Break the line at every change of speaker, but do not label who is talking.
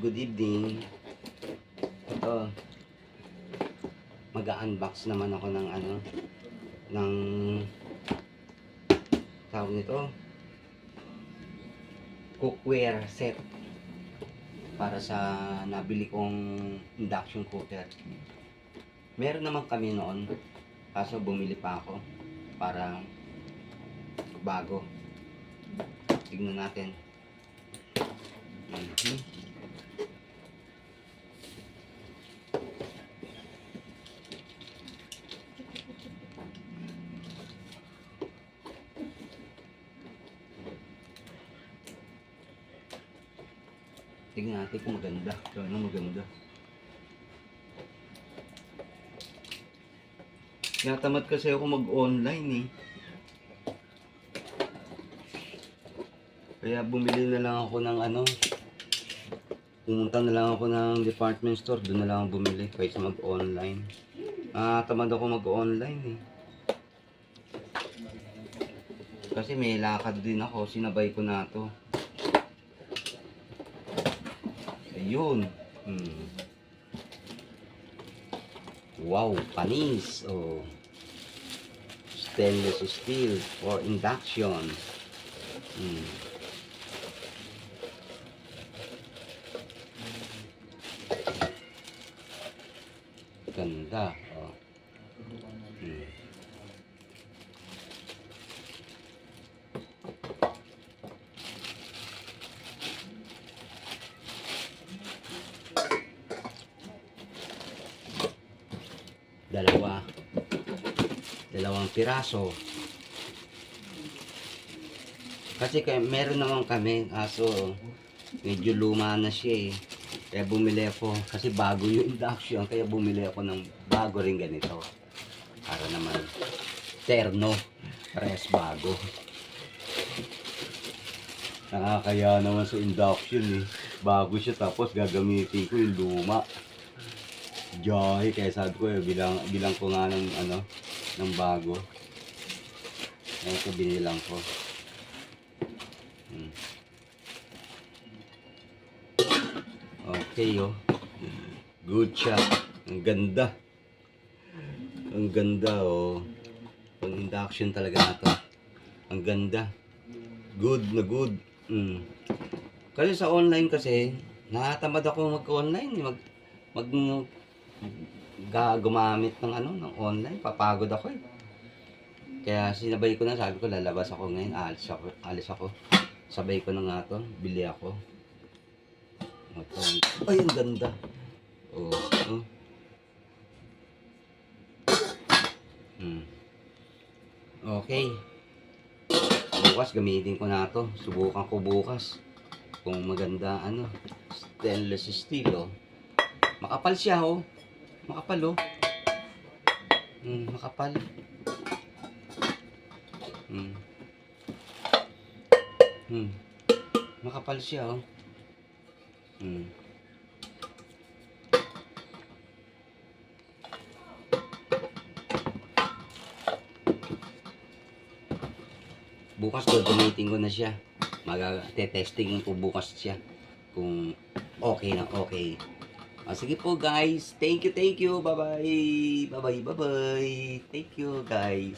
good evening. Ito, mag-unbox naman ako ng ng tawag nito, cookware set para sa nabili kong induction cooker. Meron naman kami noon, kaso bumili pa ako para bago. Tignan natin. Tignan natin kung maganda. Ano maganda. Natamad kasi ako mag-online eh. Kaya bumili na lang ako ng pumunta na lang ako ng department store. Doon na lang ako bumili kaysa mag-online. Tamad ako mag-online eh. Kasi may lakad din ako. Sinabay ko na to. Ayun. Wow, panis. Oh. Stainless steel for induction. Ganda. Oh. Dalawang piraso. Kasi meron naman kami, aso medyo luma na siya eh. Kaya bumili ako, kasi bago yung induction, kaya bumili ako ng bago rin ganito. Para naman terno, parehas bago. Nakakaya naman sa induction eh. Bago siya tapos gagamitin ko yung luma. Jahe, kaya sabi ko bilang ko nga ng bago. Ito binilang ko. Okay oh. Good shot. Ang ganda. Ang ganda oh. Pang induction talaga na to. Ang ganda. Good na good. Kasi sa online kasi, nakatamad ako mag-online. Gumamit ng online. Papagod ako eh. Kaya sinabay ko na, sabi ko lalabas ako ngayon. Alis ako. Sabay ko na nga to. Bili ako. Ay, ang ganda. Okay. Bukas gamitin ko na to. Subukan ko bukas. Kung maganda stainless steel oh. Makapal siya oh. Makapal oh. Makapal. Makapal siya oh. Bukas gagamitin ko na siya. Mag-testing ko bukas siya kung okay na okay. Sige po guys. Thank you. Bye bye. Thank you guys.